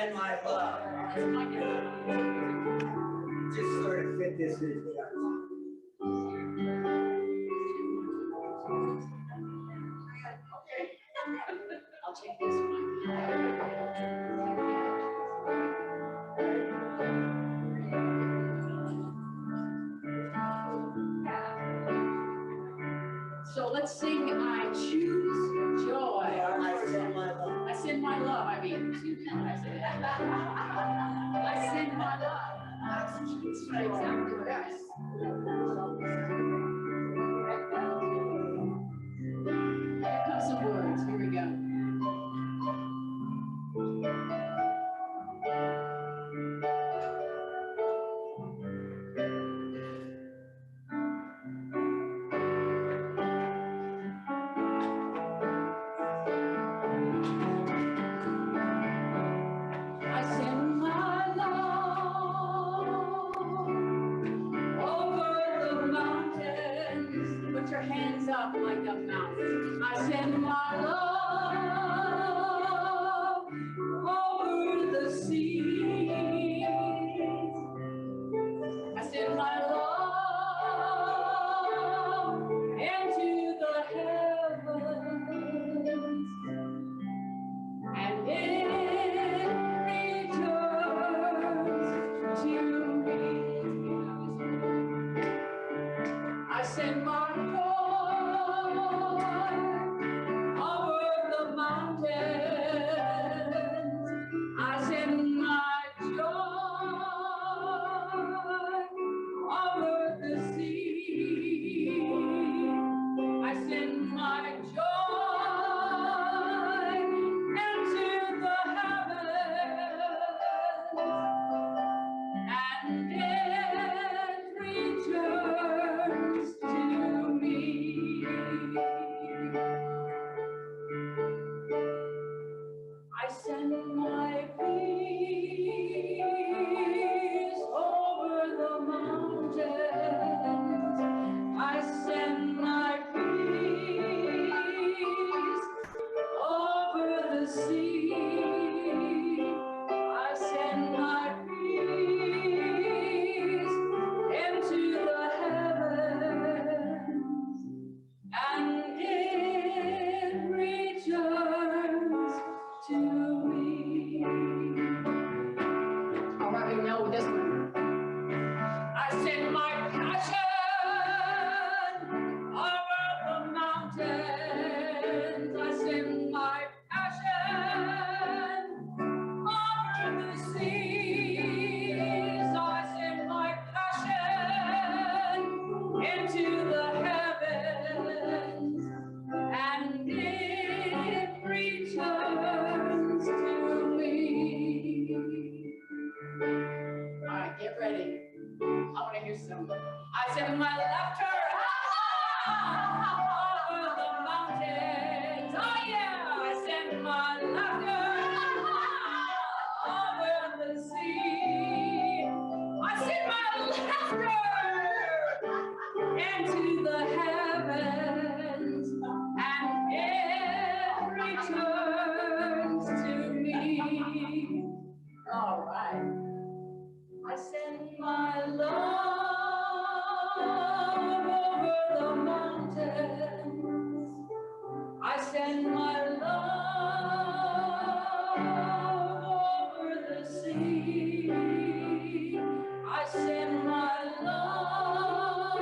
send my love. Just sort of fit this in. I'll take this one. So let's sing I Choose Joy. I send my love. I send my love, I mean. I send my love. That's right, exactly what it is. Here come some words. Here we go. I send my love over the mountains. Put your hands up like a mountain. I send my love over the seas. I send my love into the heavens, and it returns to me. I send my joy over the mountains. I send my joy over the sea. I send my joy into the heavens, and it returns to me. I send my peace over the mountains. I send my peace over the sea. I send my peace into the heavens, and it returns to me. All right, we know this one. I send my passion over the mountains. I send my passion over the seas. I send my passion into the heavens, and it returns to me. All right, get ready. I want to hear some. I send my laughter over the mountains. Oh yeah, I send my laughter over the sea. I send my laughter into the heavens, and it returns to me. All right. I send my love over the mountains. I send my love over the sea. I send my love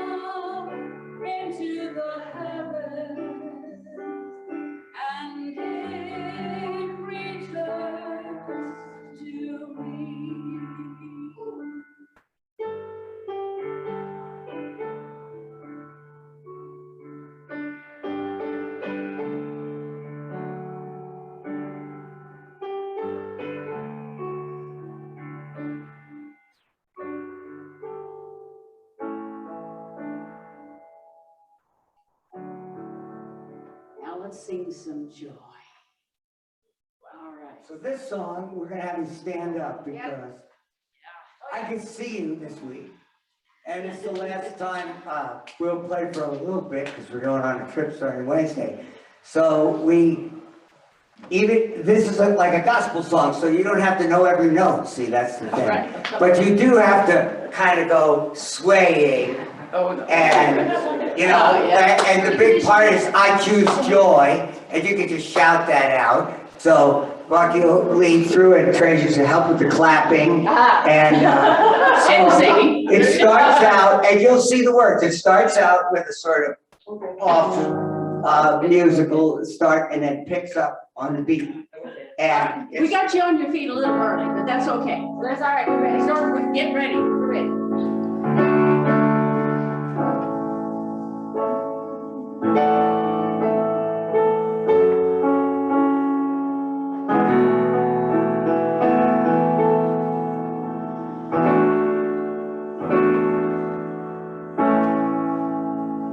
into the heavens, and it returns to me. Now let's sing some joy. All right. So this song, we're gonna have you stand up because I can see you this week. And it's the last time we'll play for a little bit because we're going on a trip starting Wednesday. So we even, this is like a gospel song, so you don't have to know every note, see, that's the thing. Right. But you do have to kind of go swaying, Oh, no. and, you know, Oh, yeah. and the big part is I choose joy, and you can just shout that out. So, Rocky will lead through and Tracy should help with the clapping, and And singing. it starts out, and you'll see the words, it starts out with a sort of off musical start and then picks up on the beat. And We got you on your feet a little early, but that's okay. That's all right. We're ready. So get ready. We're ready.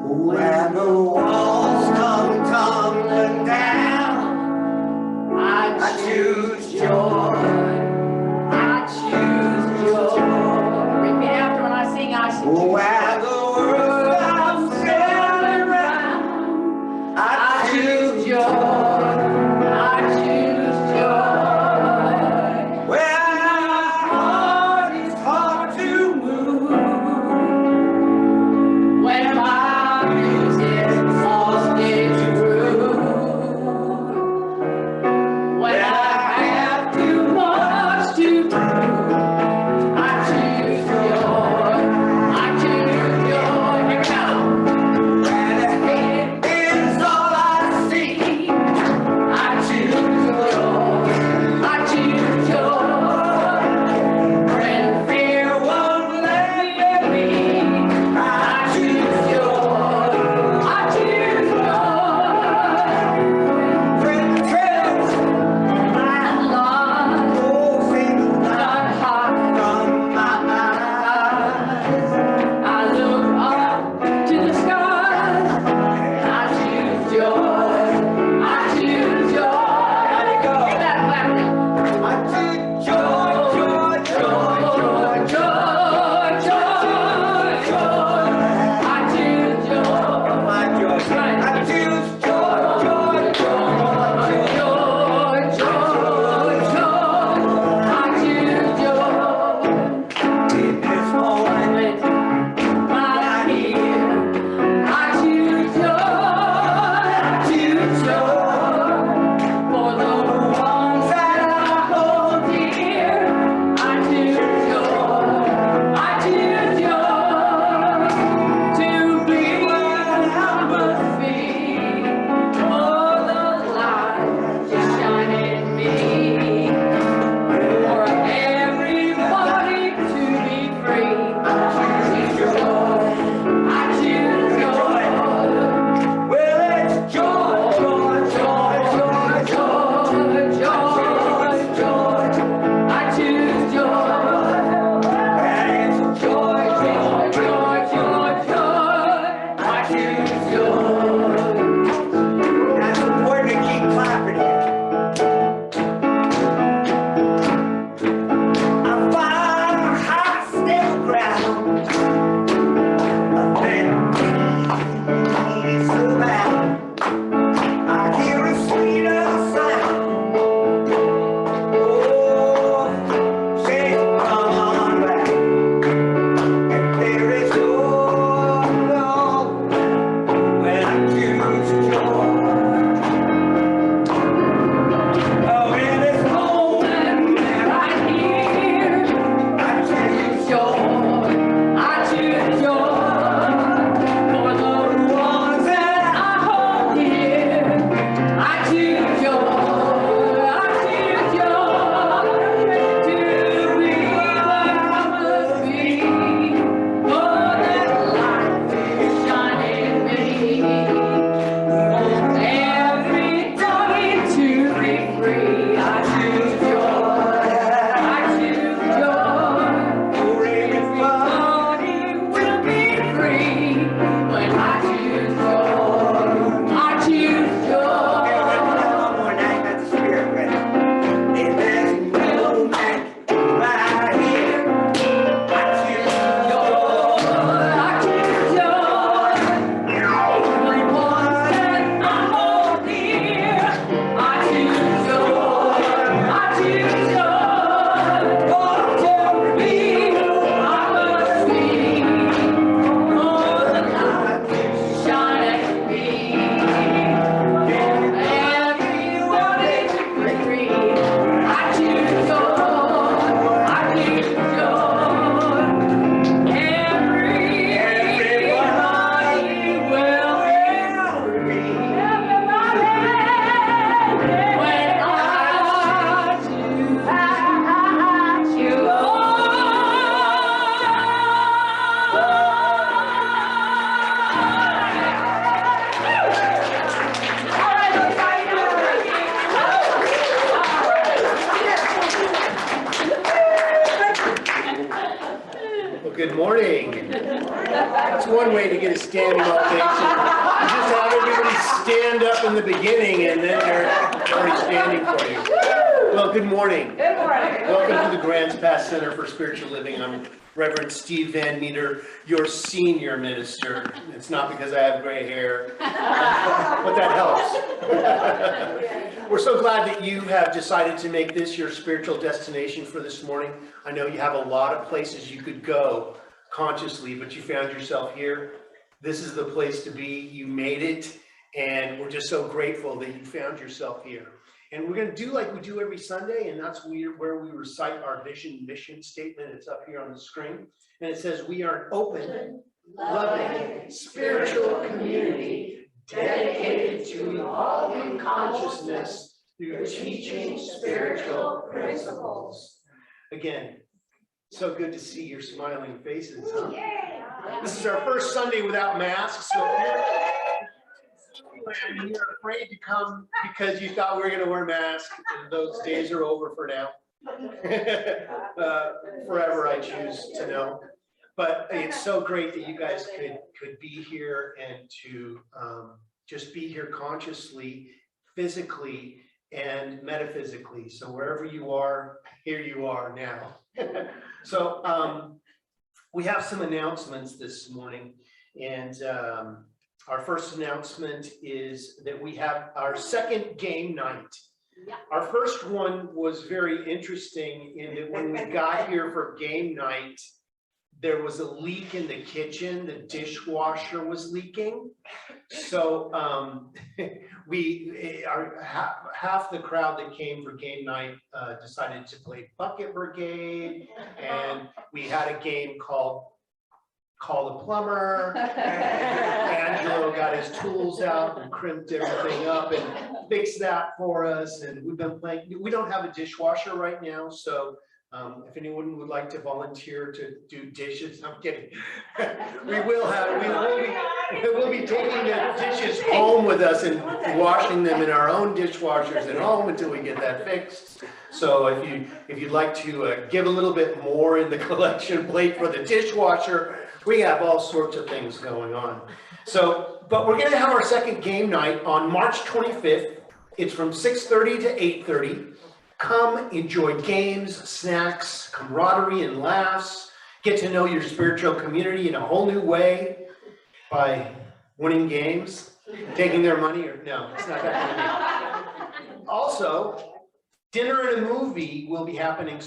when the walls come tumbling down, I choose joy. I choose joy. Good morning. That's one way to get a standing ovation. You just have everybody stand up in the beginning and then they're already standing for you. Well, good morning. Good morning. Welcome to the Grants Pass Center for Spiritual Living. I'm Reverend Steve Van Meter, your senior minister. It's not because I have gray hair, but that helps. We're so glad that you have decided to make this your spiritual destination for this morning. I know you have a lot of places you could go consciously, but you found yourself here. This is the place to be. You made it, and we're just so grateful that you found yourself here. And we're going to do like we do every Sunday, and that's where we recite our vision mission statement. It's up here on the screen. And it says, we are an open, loving, spiritual community dedicated to evolving consciousness through teaching spiritual principles. Again, so good to see your smiling faces, huh? This is our first Sunday without masks, so and you're afraid to come because you thought we were going to wear masks, and those days are over for now. Forever, I choose to know. But it's so great that you guys could be here and to just be here consciously, physically, and metaphysically. So wherever you are, here you are now. So we have some announcements this morning, and our first announcement is that we have our second game night. Yeah. Our first one was very interesting in that when we got here for game night, there was a leak in the kitchen. The dishwasher was leaking. So half the crowd that came for game night decided to play Bucket Brigade, and we had a game called Call the Plumber. Angelo got his tools out and crimped everything up and fixed that for us. And we've been playing. We don't have a dishwasher right now, so if anyone would like to volunteer to do dishes, I'm kidding. We will be taking the dishes home with us and washing them in our own dishwashers at home until we get that fixed. So if you'd like to give a little bit more in the collection plate for the dishwasher, we have all sorts of things going on. So, but we're going to have our second game night on March 25th. It's from 6:30 to 8:30. Come enjoy games, snacks, camaraderie, and laughs. Get to know your spiritual community in a whole new way by winning games, taking their money, or no, it's not that kind of game. Also, dinner and a movie will be happening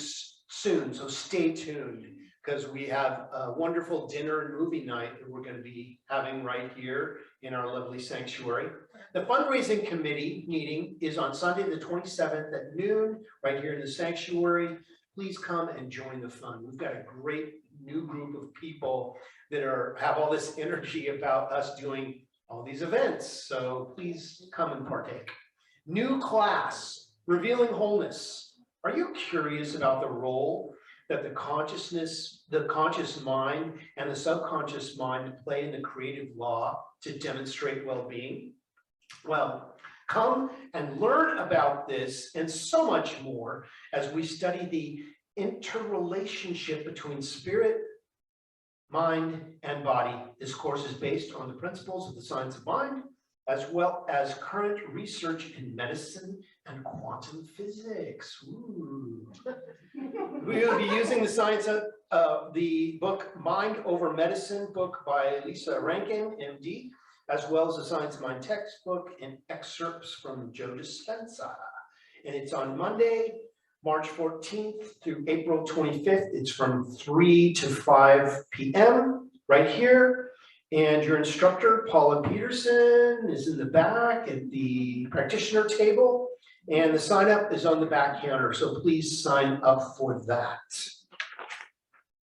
soon, so stay tuned, because we have a wonderful dinner and movie night that we're going to be having right here in our lovely sanctuary. The fundraising committee meeting is on Sunday the 27th at noon, right here in the sanctuary. Please come and join the fun. We've got a great new group of people that have all this energy about us doing all these events. So please come and partake. New class, Revealing Wholeness. Are you curious about the role that the conscious mind and the subconscious mind play in the creative law to demonstrate well-being? Well, come and learn about this and so much more as we study the interrelationship between spirit, mind, and body. This course is based on the principles of the science of mind, as well as current research in medicine and quantum physics. Ooh. We will be using the science of the book Mind Over Medicine, book by Lisa Rankin, MD, as well as the Science of Mind textbook and excerpts from Joe Dispenza. And it's on Monday, March 14th through April 25th. It's from 3 to 5 p.m. right here. And your instructor, Paula Peterson, is in the back at the practitioner table. And the sign up is on the back counter. So please sign up for that.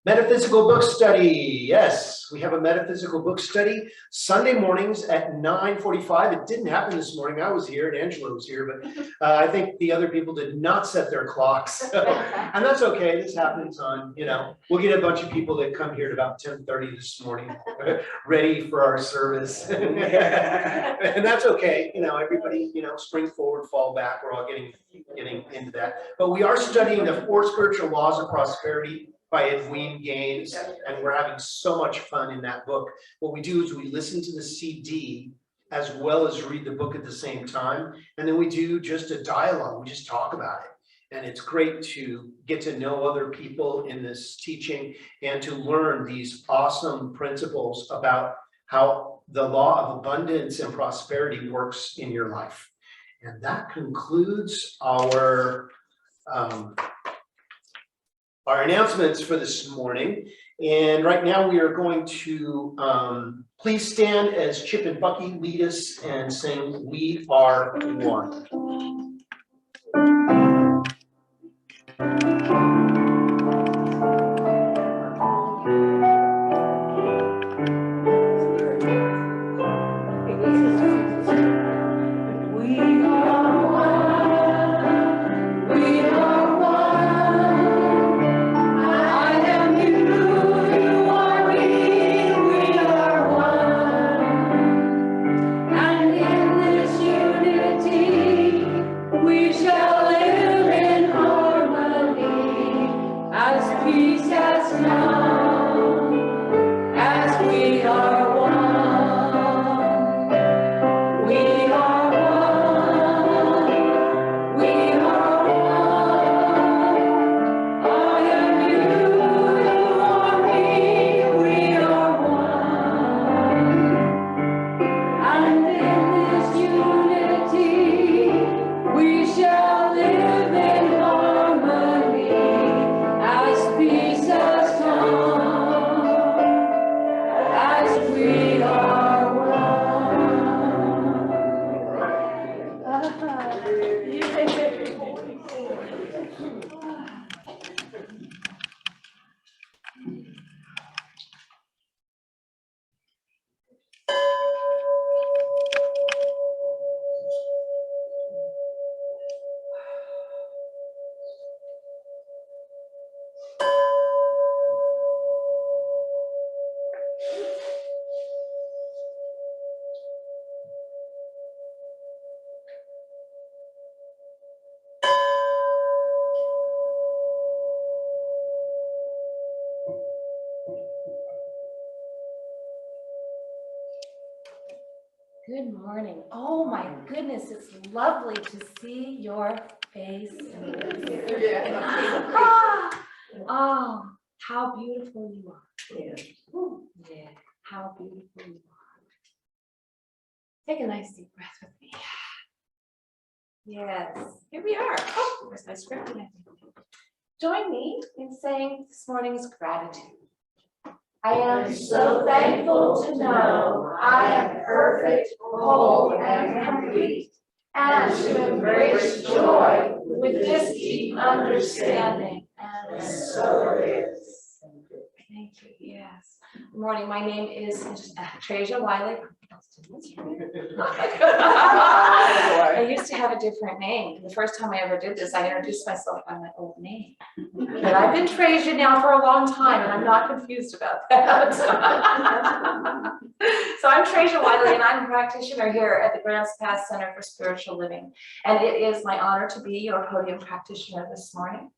Metaphysical book study. Yes, we have a metaphysical book study Sunday mornings at 9:45. It didn't happen this morning. I was here and Angela was here, but I think the other people did not set their clocks. So, and that's okay. This happens on, we'll get a bunch of people that come here at about 10:30 this morning, ready for our service. And that's okay. Everybody, spring forward, fall back. We're all getting into that. But we are studying the 4 spiritual laws of prosperity by Edwin Gaines, and we're having so much fun in that book. What we do is we listen to the CD as well as read the book at the same time, and then we do just a dialogue, we just talk about it. And it's great to get to know other people in this teaching and to learn these awesome principles about how the law of abundance and prosperity works in your life. And that concludes our announcements for this morning. And right now we are going to please stand as Chip and Bucky lead us and sing "We Are One." Good morning. Oh my goodness, it's lovely to see your face. Oh, how beautiful you are. Yeah, how beautiful you are. Take a nice deep breath with me. Yes, here we are. Oh, where's my scripting? I think. Join me in saying this morning's gratitude. I am so thankful to know I am perfect, whole, and complete, and to embrace joy with this deep understanding. And so it is. Thank you. Yes. Good morning. My name is Treasure Wiley. I used to have a different name. The first time I ever did this, I introduced myself by my old name. But I've been Treasure now for a long time, and I'm not confused about that. So I'm Treasure Wiley, and I'm a practitioner here at the Grants Pass Center for Spiritual Living. And it is my honor to be your podium practitioner this morning.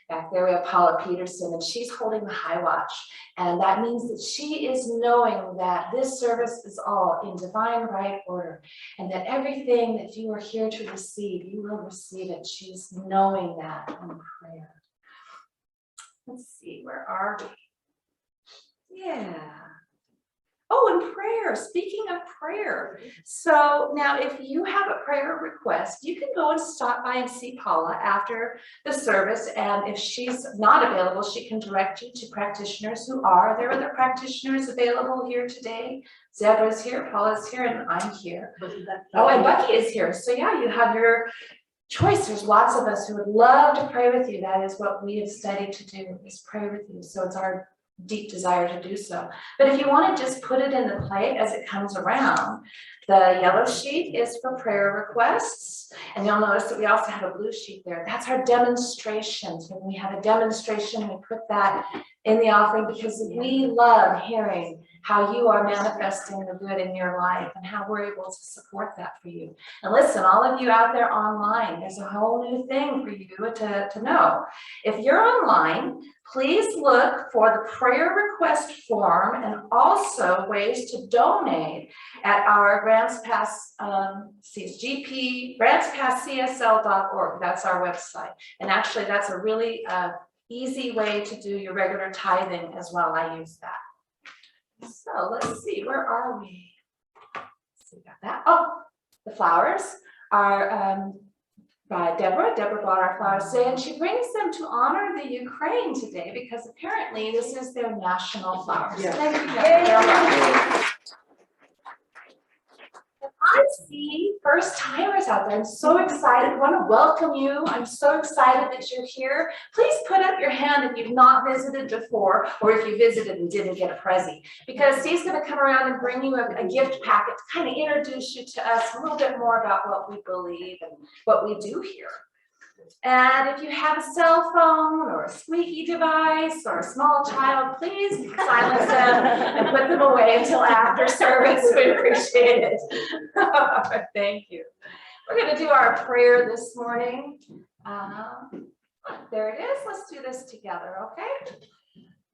Back there we have Paula Peterson, and she's holding the high watch. And that means that she is knowing that this service is all in divine right order, and that everything that you are here to receive, you will receive it. She's knowing that in prayer. Let's see, where are we? Yeah. Oh, and prayer. Speaking of prayer. So now if you have a prayer request, you can go and stop by and see Paula after the service. And if she's not available, she can direct you to practitioners who are. There are other practitioners available here today. Zebra's here, Paula's here, and I'm here. Oh, and Bucky is here. So yeah, you have your choice. There's lots of us who would love to pray with you. That is what we have studied to do, is pray with you. So it's our deep desire to do so. But if you want to just put it in the plate as it comes around, the yellow sheet is for prayer requests, and you'll notice that we also have a blue sheet there. That's our demonstrations. When we have a demonstration, we put that in the offering, because we love hearing how you are manifesting the good in your life and how we're able to support that for you. And listen, all of you out there online, there's a whole new thing for you to know. If you're online, please look for the prayer request form and also ways to donate at our Grants Pass, grantspasscsl.org. That's our website. And actually, that's a really easy way to do your regular tithing as well. I use that. So let's see, where are we? So we got that. Oh, the flowers are by Deborah. Deborah bought our flowers today, and she brings them to honor the Ukraine today because apparently this is their national flowers. Yeah. Thank you, Deborah. I see first timers out there. I'm so excited. I want to welcome you. I'm so excited that you're here. Please put up your hand if you've not visited before, or if you visited and didn't get a present, because Steve's going to come around and bring you a gift packet to kind of introduce you to us a little bit more about what we believe and what we do here. And if you have a cell phone or a squeaky device or a small child, please silence them and put them away until after service. We appreciate it. Thank you. We're going to do our prayer this morning. There it is. Let's do this together, okay?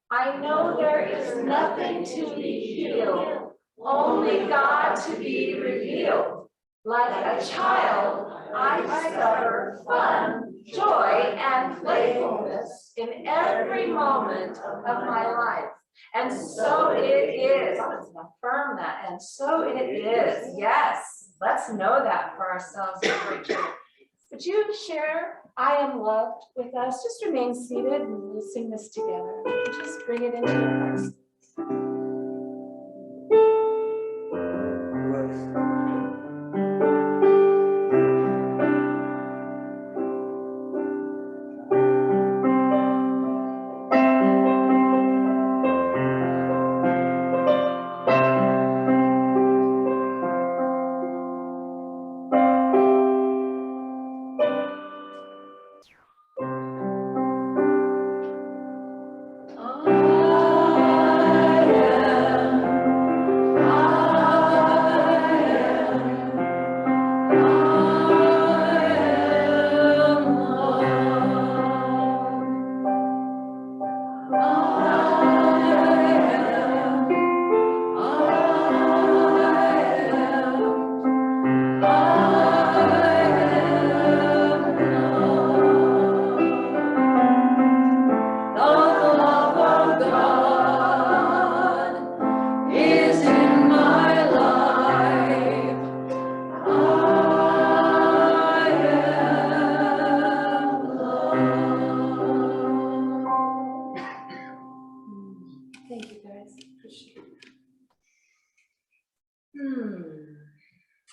I know there is nothing to be healed, only God to be revealed. Like a child, I discover fun, joy, and playfulness in every moment of my life. And so it is. Let's affirm that. And so it is. Yes. Let's know that for ourselves. Would you share I Am Loved with us? Just remain seated and we'll sing this together. Just bring it into your hearts.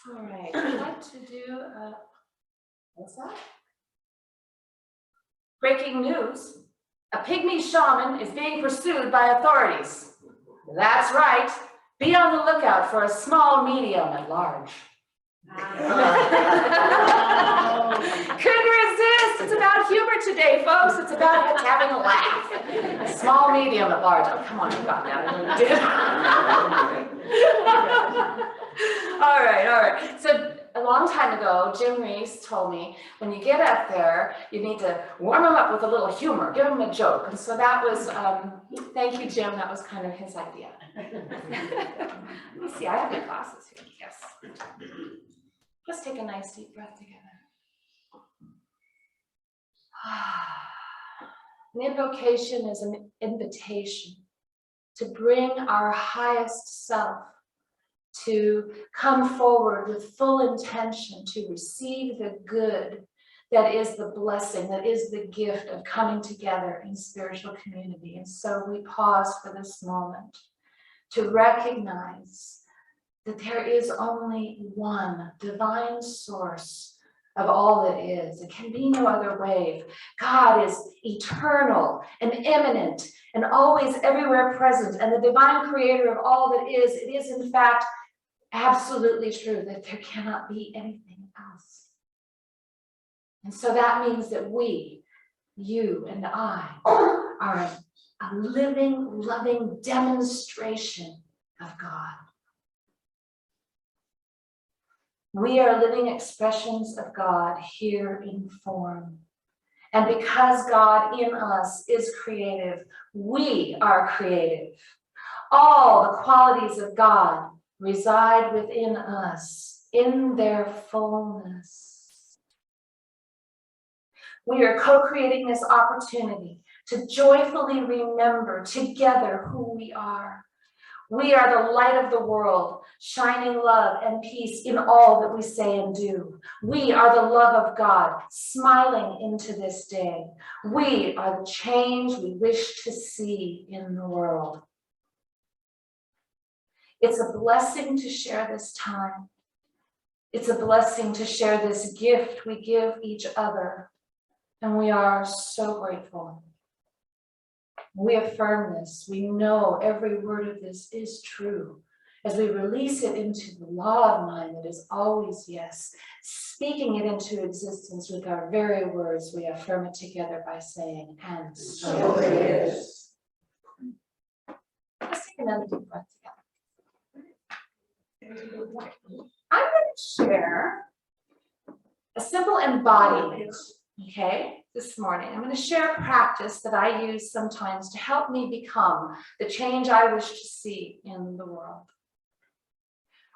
All right, I'd like to do, what's that? Breaking news, a pygmy shaman is being pursued by authorities. That's right, be on the lookout for a small, medium, and large. Couldn't resist, it's about humor today, folks. It's about having a laugh. Small, medium, and large. Oh, come on, you got that. I know you did. All right. So a long time ago, Jim Reese told me, when you get up there, you need to warm them up with a little humor, give them a joke. And so that was, thank you, Jim, that was kind of his idea. Let me see, I have my glasses here, yes. Let's take a nice deep breath together. An invocation is an invitation to bring our highest self, to come forward with full intention to receive the good that is the blessing, that is the gift of coming together in spiritual community. And so we pause for this moment to recognize that there is only one divine source of all that is. It can be no other way. God is eternal and immanent and always everywhere present, and the divine creator of all that is. It is in fact absolutely true that there cannot be anything else. And so that means that we, you and I, are a living, loving demonstration of God. We are living expressions of God here in form. And because God in us is creative, we are creative. All the qualities of God reside within us in their fullness. We are co-creating this opportunity to joyfully remember together who we are. We are the light of the world, shining love and peace in all that we say and do. We are the love of God, smiling into this day. We are the change we wish to see in the world. It's a blessing to share this time. It's a blessing to share this gift we give each other. And we are so grateful. We affirm this. We know every word of this is true. As we release it into the law of mind that is always yes, speaking it into existence with our very words, we affirm it together by saying, and so it is. Let's take another deep breath together. I'm going to share a simple embodiment, okay? This morning, I'm going to share a practice that I use sometimes to help me become the change I wish to see in the world.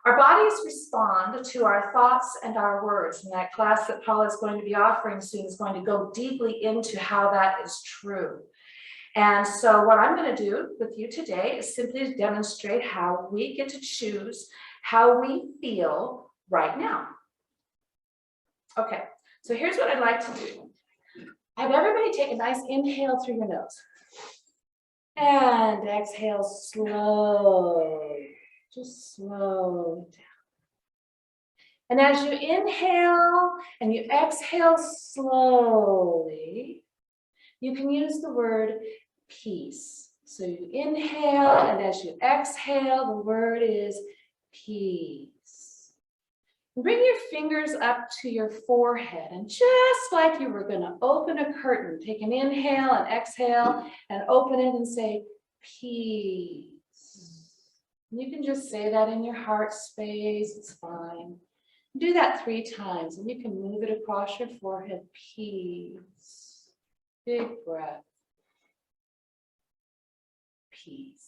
Our bodies respond to our thoughts and our words, and that class that Paula is going to be offering soon is going to go deeply into how that is true. And so what I'm going to do with you today is simply to demonstrate how we get to choose how we feel right now. Okay, so here's what I'd like to do. Have everybody take a nice inhale through your nose. And exhale slowly, just slowly down. And as you inhale and you exhale slowly, you can use the word peace. So you inhale, and as you exhale, the word is peace. Bring your fingers up to your forehead, and just like you were going to open a curtain, take an inhale and exhale and open it and say, peace. You can just say that in your heart space, it's fine. Do that 3 times, and you can move it across your forehead, peace. Big breath. Peace.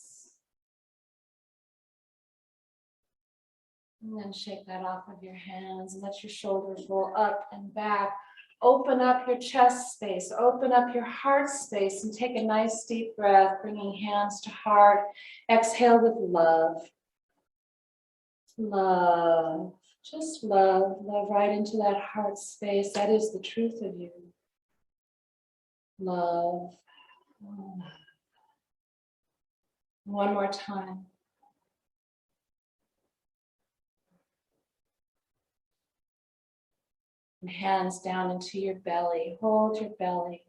And then shake that off of your hands and let your shoulders roll up and back. Open up your chest space, open up your heart space, and take a nice deep breath, bringing hands to heart. Exhale with love. Love, just love, love right into that heart space. That is the truth of you. Love. One more time. And hands down into your belly. Hold your belly.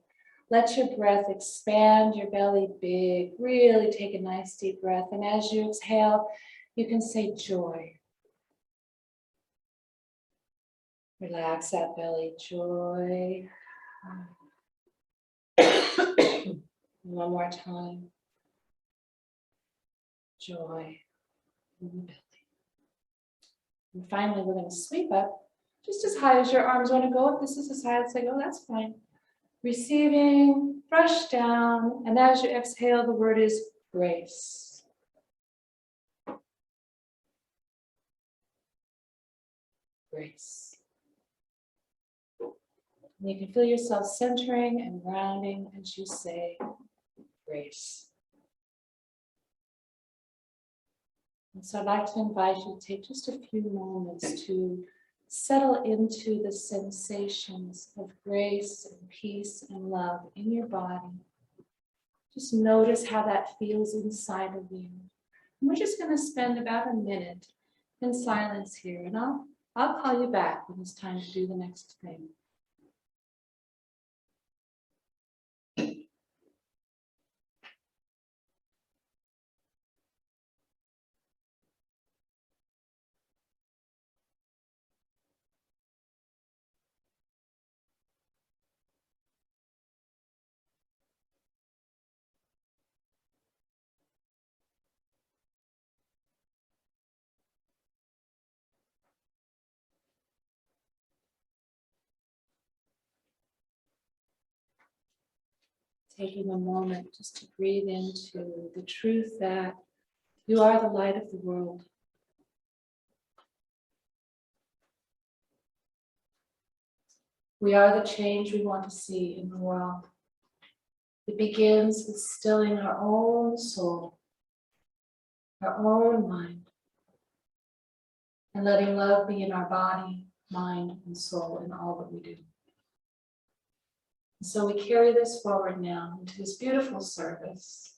Let your breath expand your belly big. Really take a nice deep breath. And as you exhale, you can say joy. Relax that belly. Joy. One more time. Joy in the belly. And finally, we're going to sweep up just as high as your arms want to go. If this is as high as they go, that's fine. Receiving, brush down, and as you exhale, the word is grace. Grace. And you can feel yourself centering and grounding as you say grace. And so I'd like to invite you to take just a few moments to settle into the sensations of grace and peace and love in your body. Just notice how that feels inside of you. And we're just going to spend about a minute in silence here, and I'll call you back when it's time to do the next thing. taking a moment just to breathe into the truth that you are the light of the world. We are the change we want to see in the world. It begins with stilling our own soul, our own mind, and letting love be in our body, mind, and soul in all that we do. And so we carry this forward now into this beautiful service,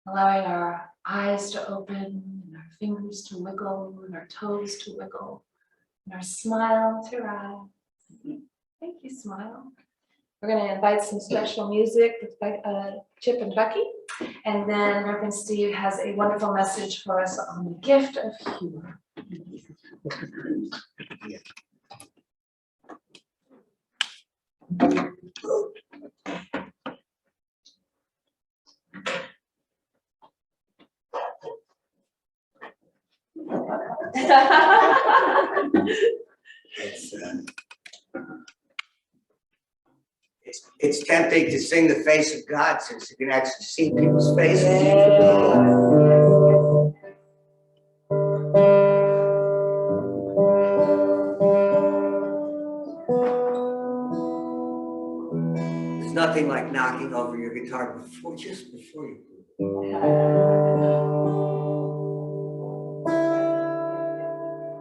allowing our eyes to open, and our fingers to wiggle, and our toes to wiggle, and our smile to rise. Thank you, smile. We're going to invite some special music with Chip and Becky, and then Reverend Steve has a wonderful message for us on the gift of humor. It's tempting to sing the face of God since you can actually see people's faces. There's nothing like knocking over your guitar just before you.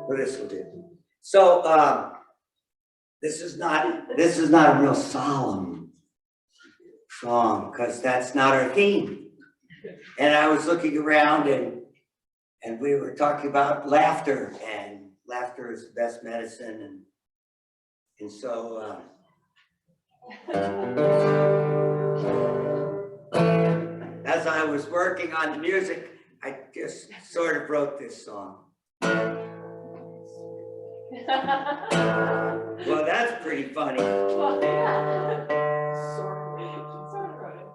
Well, this will do. So this is not a real solemn song because that's not our theme. And I was looking around and we were talking about laughter, and laughter is the best medicine, and so as I was working on the music, I just sort of wrote this song. Well, that's pretty funny. Well, yeah. Sort of right.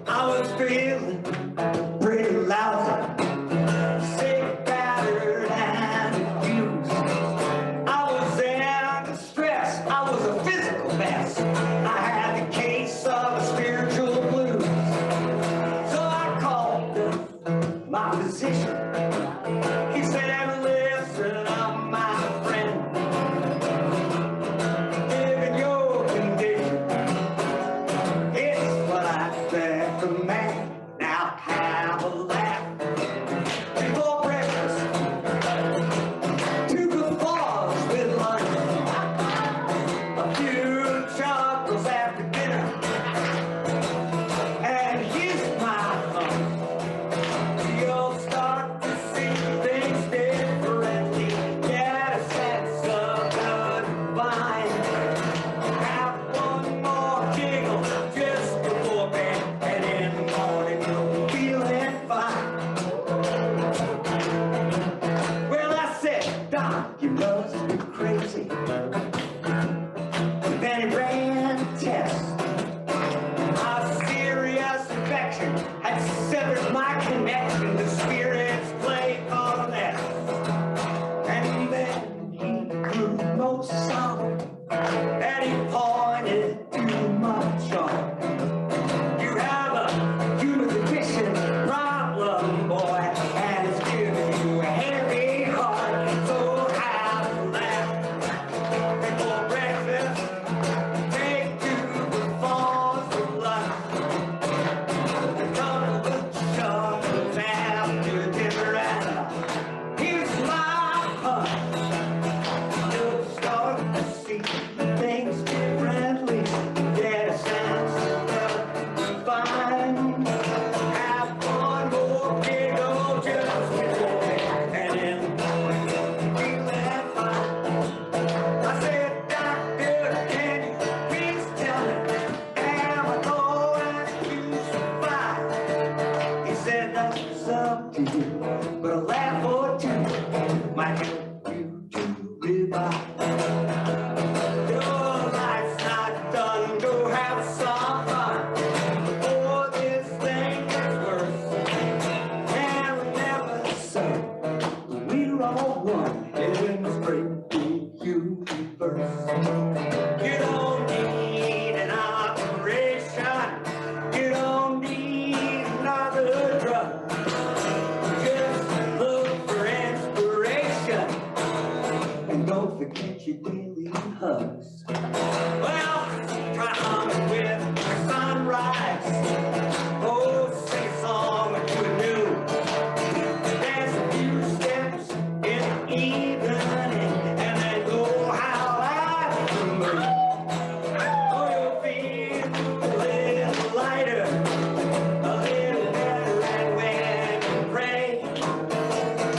I was feeling pretty loud, sick, battered, and abused. I was in distress, I was a physical mess. I had the case of a spiritual blues. So I called my physician. He said, listen up, my friend. Given your condition, it's what I recommend. Now have a laugh before breakfast. 2 good bars with lunch. A few chuckles after dinner. And here's my thumb. You'll start to see things differently. Get a sense of the divine. Have one more giggle just before bed, and in the morning you'll be feeling fine. Well, I said, Doc, you must be crazy. Then he ran a test. A serious infection had severed my connection to spirits play cornet. And then he grew most solemn, and he pointed to my chart. You have a human condition problem, boy, and it's giving you a heavy heart. So have get your daily hugs. Well, try humming with the sunrise. Oh, sing a song that you knew. Dance a few steps in the evening, and then go how I move. Oh, you'll feel a little lighter, a little better, and when you pray,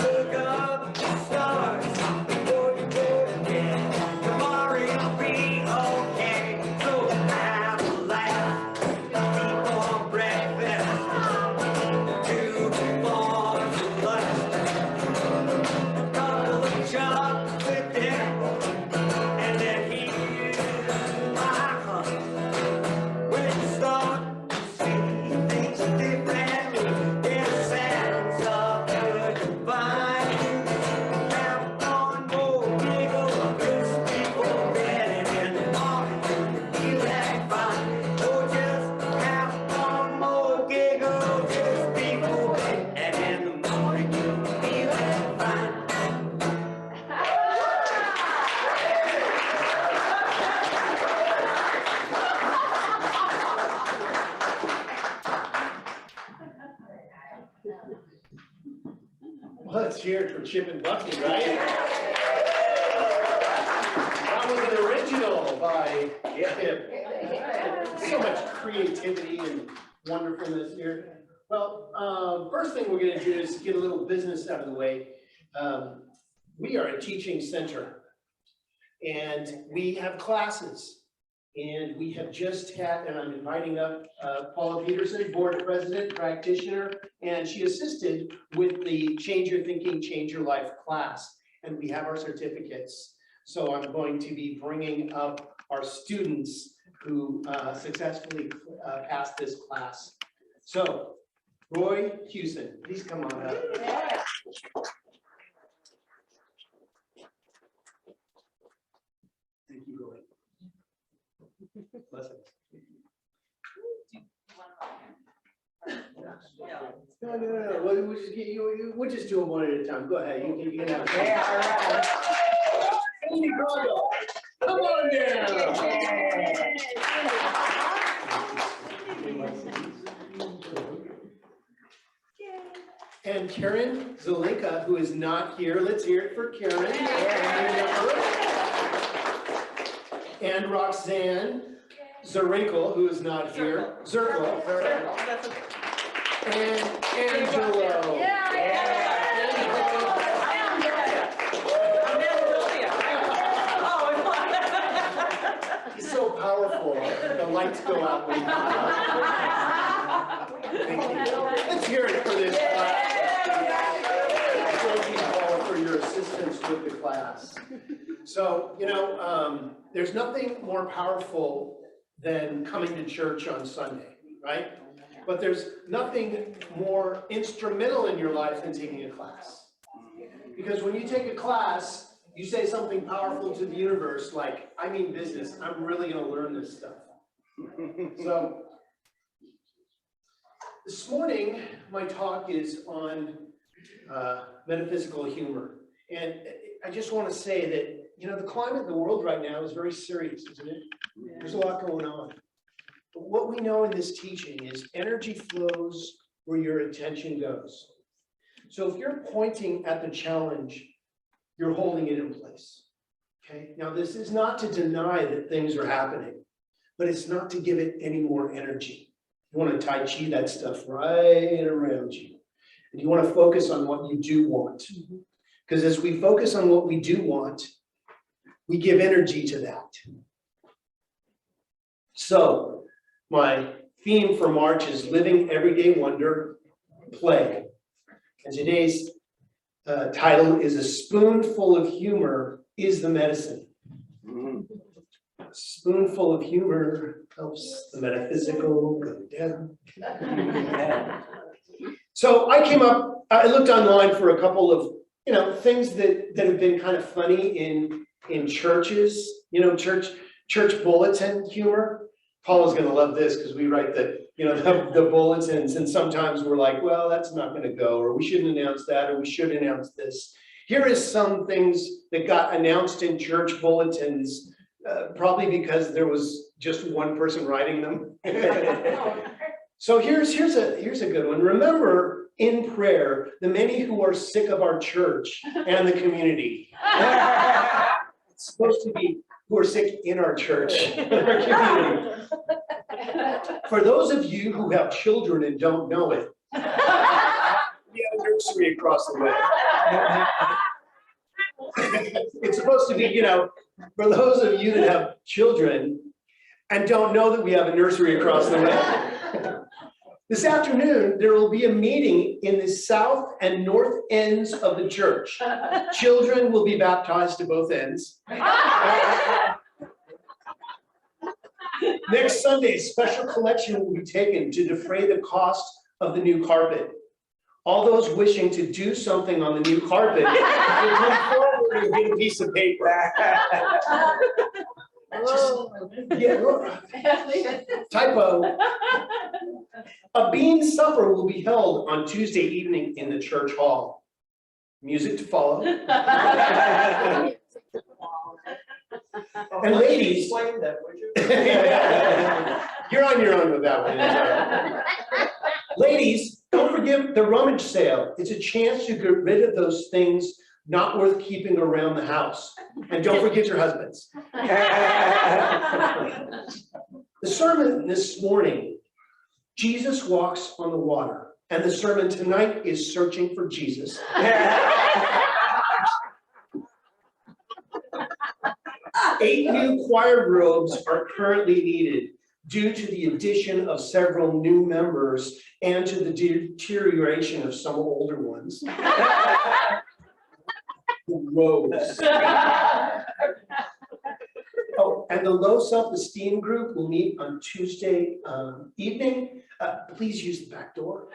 look up at the stars before you go to bed. Tomorrow you'll be okay. So have a laugh, keep on breakfast, 2 forms of lunch, a couple of chocolate dinner, and then here's my hunt. When you start to see things differently, get a sense of good to find. Have one more giggle just before bed, and in the morning you feel fine. Oh, just have one more giggle just before bed, and in the morning you feel fine. Well, let's hear it for Chip and Bucky, right? That was an original by Chip. So much creativity and wonderfulness here. Well, first thing we're gonna do is get a little business out of the way. We are a teaching center, and we have classes. And we have just had, and I'm inviting up Paula Peterson, board president, practitioner, and she assisted with the Change Your Thinking, Change Your Life class. And we have our certificates. So I'm going to be bringing up our students who successfully passed this class. So Roy Hewson, please come on up. Thank you, Roy. Blessings. No. We'll just do them one at a time. Go ahead. You can have. Yeah, all right. Cindy Gargo, come on down. And Karen Zelinka, who is not here. Let's hear it for Karen. And Roxanne Zerrinkle, who is not here. Zirkle. And Angelo. He's so powerful. The lights go out. When Thank you. Let's hear it for this class. Thank you, Paula, for your assistance with the class. So, there's nothing more powerful than coming to church on Sunday, right? But there's nothing more instrumental in your life than taking a class. Because when you take a class, you say something powerful to the universe, like, I mean business, I'm really gonna learn this stuff. So, this morning, my talk is on metaphysical humor. And I just want to say that, the climate in the world right now is very serious, isn't it? There's a lot going on. But what we know in this teaching is energy flows where your attention goes. So if you're pointing at the challenge, you're holding it in place. Okay? Now, this is not to deny that things are happening, but it's not to give it any more energy. You want to Tai Chi that stuff right around you. And you want to focus on what you do want. Because as we focus on what we do want, we give energy to that. So, my theme for March is Living Everyday Wonder, Play. And today's title is A Spoonful of Humor is the Medicine. A spoonful of humor helps the metaphysical go down. So I looked online for a couple of things that have been kind of funny in churches, church bulletin humor. Paula's gonna love this because we write the bulletins, and sometimes we're like, well, that's not gonna go, or we shouldn't announce that, or we should announce this. Here is some things that got announced in church bulletins, probably because there was just one person writing them. So here's a good one. Remember in prayer the many who are sick of our church and the community. It's supposed to be who are sick in our church and our community. For those of you who have children and don't know it, we have a nursery across the way. It's supposed to be, you know, for those of you that have children and don't know that we have a nursery across the way. This afternoon, there will be a meeting in the south and north ends of the church. Children will be baptized to both ends. Next Sunday, a special collection will be taken to defray the cost of the new carpet. All those wishing to do something on the new carpet will come forward and get a piece of paper. Typo. A bean supper will be held on Tuesday evening in the church hall. Music to follow. And ladies, Explain that, would you? you're on your own with that one. Ladies, don't forget the rummage sale. It's a chance to get rid of those things not worth keeping around the house. And don't forget your husbands. The sermon this morning, Jesus walks on the water. And the sermon tonight is searching for Jesus. 8 new choir robes are currently needed due to the addition of several new members and to the deterioration of some older ones. The robes. Oh, and the low self-esteem group will meet on Tuesday evening. Please use the back door.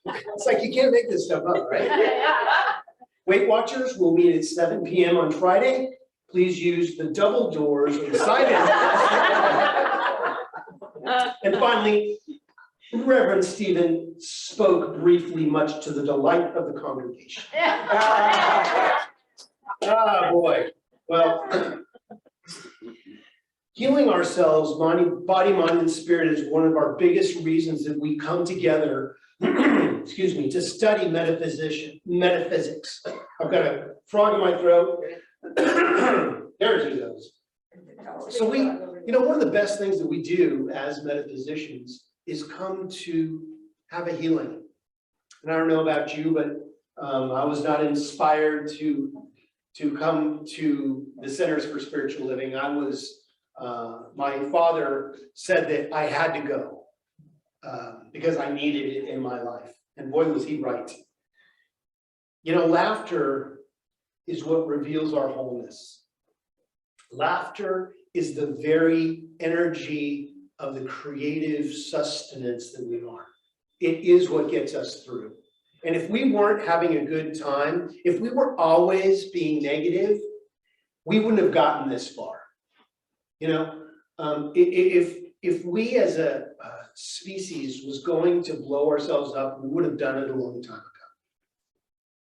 It's like you can't make this stuff up, right? Weight Watchers will meet at 7 p.m. on Friday. Please use the double doors or the side entrances. And finally, Reverend Stephen spoke briefly, much to the delight of the congregation. Ah, boy. Well, healing ourselves, body, mind, and spirit is one of our biggest reasons that we come together, excuse me, to study metaphysics. I've got a frog in my throat. There he goes. So one of the best things that we do as metaphysicians is come to have a healing. And I don't know about you, but I was not inspired to come to the Centers for Spiritual Living. I was, my father said that I had to go because I needed it in my life. And boy, was he right. You know, laughter is what reveals our wholeness. Laughter is the very energy of the creative sustenance that we are. It is what gets us through. And if we weren't having a good time, if we were always being negative, we wouldn't have gotten this far. You know, if we as a species was going to blow ourselves up, we would have done it a long time ago.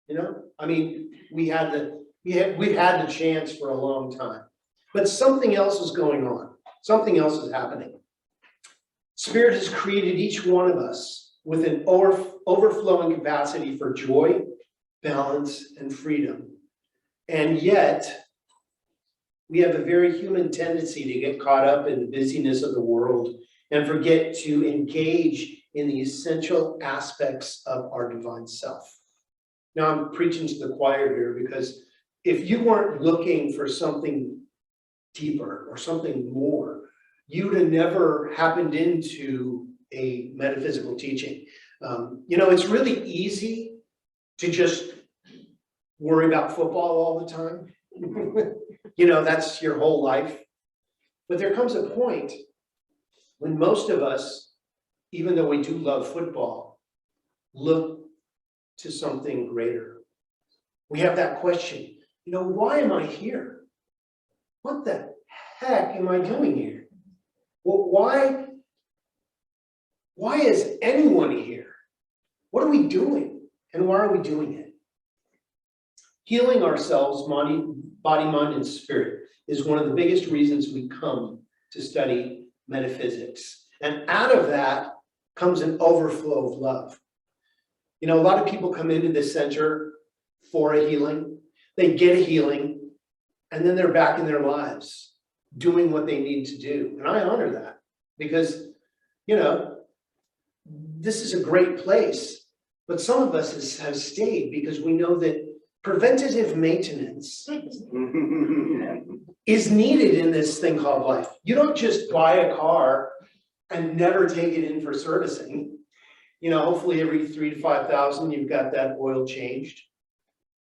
You know, I mean, we've had the chance for a long time, but something else is going on. Something else is happening. Spirit has created each one of us with an overflowing capacity for joy, balance, and freedom. And yet, we have a very human tendency to get caught up in the busyness of the world and forget to engage in the essential aspects of our divine self. Now, I'm preaching to the choir here because if you weren't looking for something deeper or something more, you would have never happened into a metaphysical teaching. You know, it's really easy to just worry about football all the time. You know, that's your whole life. But there comes a point when most of us, even though we do love football, look to something greater. We have that question, you know, why am I here? What the heck am I doing here? Well, why is anyone here? What are we doing? And why are we doing it? Healing ourselves, body, mind, and spirit is one of the biggest reasons we come to study metaphysics. And out of that comes an overflow of love. You know, a lot of people come into this center for a healing. They get a healing, and then they're back in their lives doing what they need to do. And I honor that because, you know, this is a great place. But some of us have stayed because we know that preventative maintenance is needed in this thing called life. You don't just buy a car and never take it in for servicing. You know, hopefully every 3,000 to 5,000, you've got that oil changed.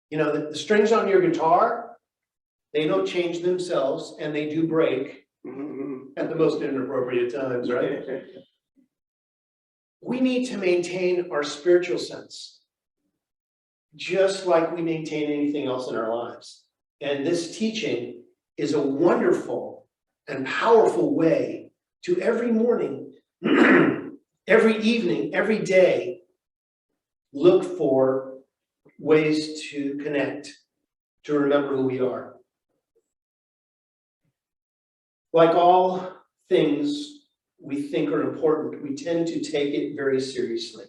You know, the strings on your guitar, they don't change themselves, and they do break at the most inappropriate times, right? We need to maintain our spiritual sense, just like we maintain anything else in our lives. And this teaching is a wonderful and powerful way to every morning, every evening, every day, look for ways to connect, to remember who we are. Like all things we think are important, we tend to take it very seriously.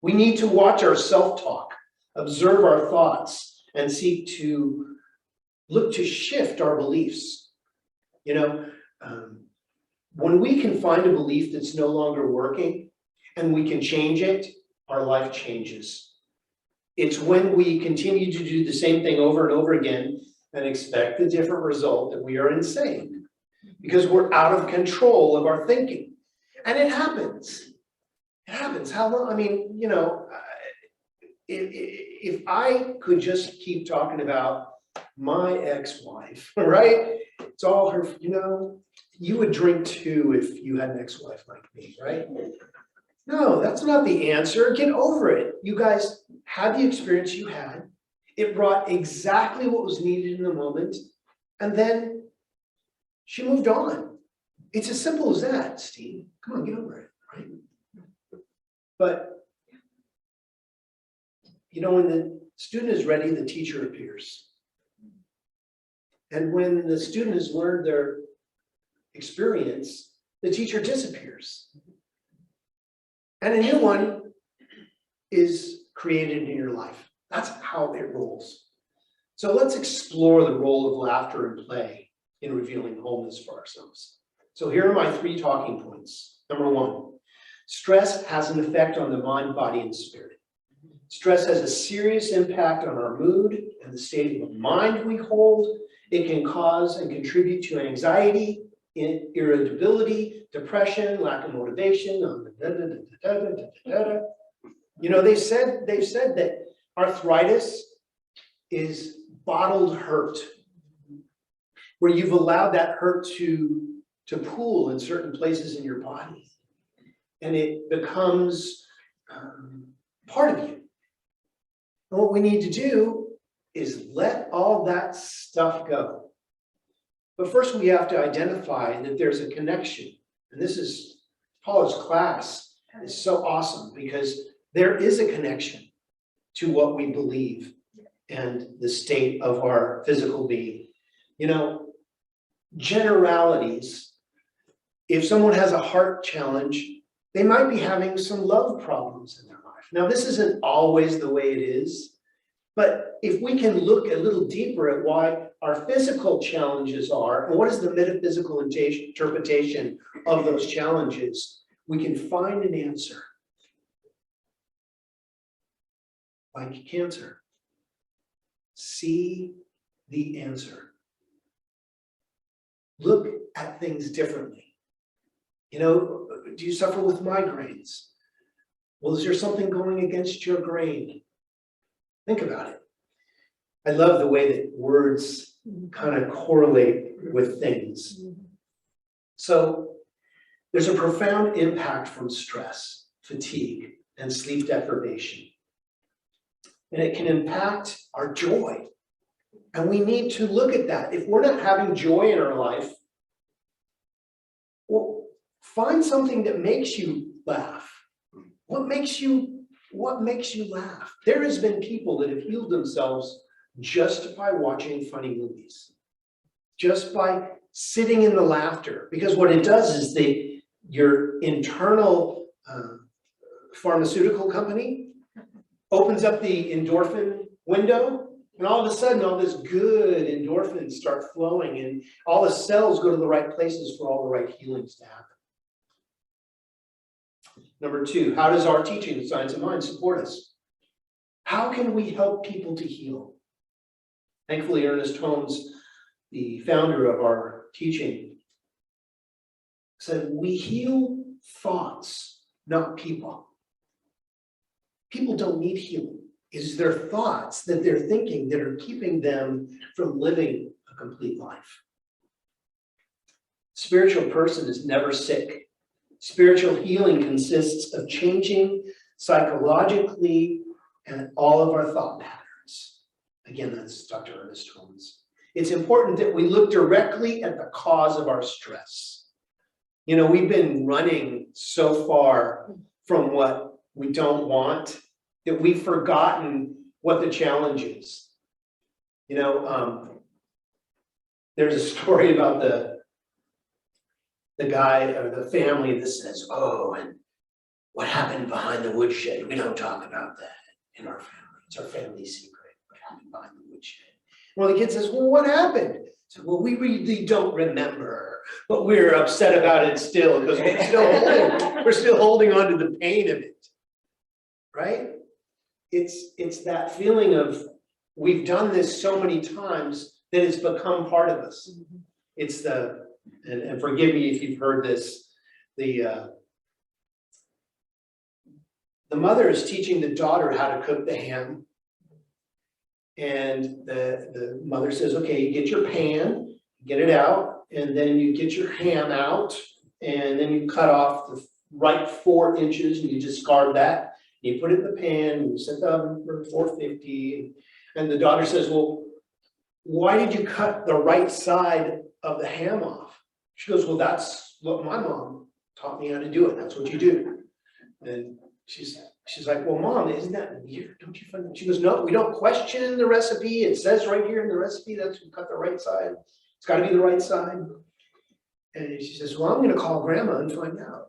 We need to watch our self-talk, observe our thoughts, and seek to look to shift our beliefs. You know, when we can find a belief that's no longer working and we can change it, our life changes. It's when we continue to do the same thing over and over again and expect a different result that we are insane, because we're out of control of our thinking. And it happens. It happens. How long? I mean, you know, if I could just keep talking about my ex-wife, right? It's all her, you know, you would drink too if you had an ex-wife like me, right? No, that's not the answer. Get over it. You guys had the experience you had. It brought exactly what was needed in the moment. And then she moved on. It's as simple as that, Steve. Come on, get over it, right? But, you know, when the student is ready, the teacher appears. And when the student has learned their experience, the teacher disappears. And a new one is created in your life. That's how it rolls. So let's explore the role of laughter and play in revealing wholeness for ourselves. So here are my 3 talking points. Number 1, stress has an effect on the mind, body, and spirit. Stress has a serious impact on our mood and the state of the mind we hold. It can cause and contribute to anxiety, irritability, depression, lack of motivation. You know, they've said that arthritis is bottled hurt, where you've allowed that hurt to pool in certain places in your body, and it becomes part of you. And what we need to do is let all that stuff go. But first we have to identify that there's a connection. And this is Paula's class is so awesome because there is a connection to what we believe and the state of our physical being. You know, generalities, if someone has a heart challenge, they might be having some love problems in their life. Now, this isn't always the way it is, but if we can look a little deeper at why our physical challenges are, and what is the metaphysical interpretation of those challenges, we can find an answer. Like cancer. See the answer. Look at things differently. You know, do you suffer with migraines? Well, is there something going against your grain? Think about it. I love the way that words kind of correlate with things. So there's a profound impact from stress, fatigue, and sleep deprivation. And it can impact our joy. And we need to look at that. If we're not having joy in our life, well, find something that makes you laugh. What makes you What makes you laugh? There has been people that have healed themselves just by watching funny movies, just by sitting in the laughter, because what it does is your internal pharmaceutical company opens up the endorphin window, and all of a sudden all this good endorphins start flowing, and all the cells go to the right places for all the right healings to happen. Number 2, how does our teaching, the science of mind, support us? How can we help people to heal? Thankfully, Ernest Holmes, the founder of our teaching, said we heal thoughts, not people. People don't need healing. It's their thoughts that they're thinking that are keeping them from living a complete life. Spiritual person is never sick. Spiritual healing consists of changing psychologically and all of our thought patterns. Again, that's Dr. Ernest Holmes. It's important that we look directly at the cause of our stress. You know, we've been running so far from what we don't want that we've forgotten what the challenge is. You know, there's a story about the guy or the family that says, oh, and what happened behind the woodshed? We don't talk about that in our family. It's our family secret. What happened behind the woodshed? Well, the kid says, well, what happened? So, well, we really don't remember, but we're upset about it still because we're still holding on to the pain of it, right? It's that feeling of we've done this so many times that it's become part of us. It's and forgive me if you've heard this, the mother is teaching the daughter how to cook the ham. And the mother says, okay, you get your pan, get it out, and then you get your ham out, and then you cut off the right 4 inches and you discard that. You put it in the pan, and you set the oven for 450. And the daughter says, well, why did you cut the right side of the ham off? She goes, well, that's what my mom taught me how to do it. That's what you do. And she's like, well, Mom, isn't that weird? Don't you find that? She goes, no, we don't question the recipe. It says right here in the recipe that you cut the right side. It's got to be the right side. And she says, well, I'm going to call Grandma and find out.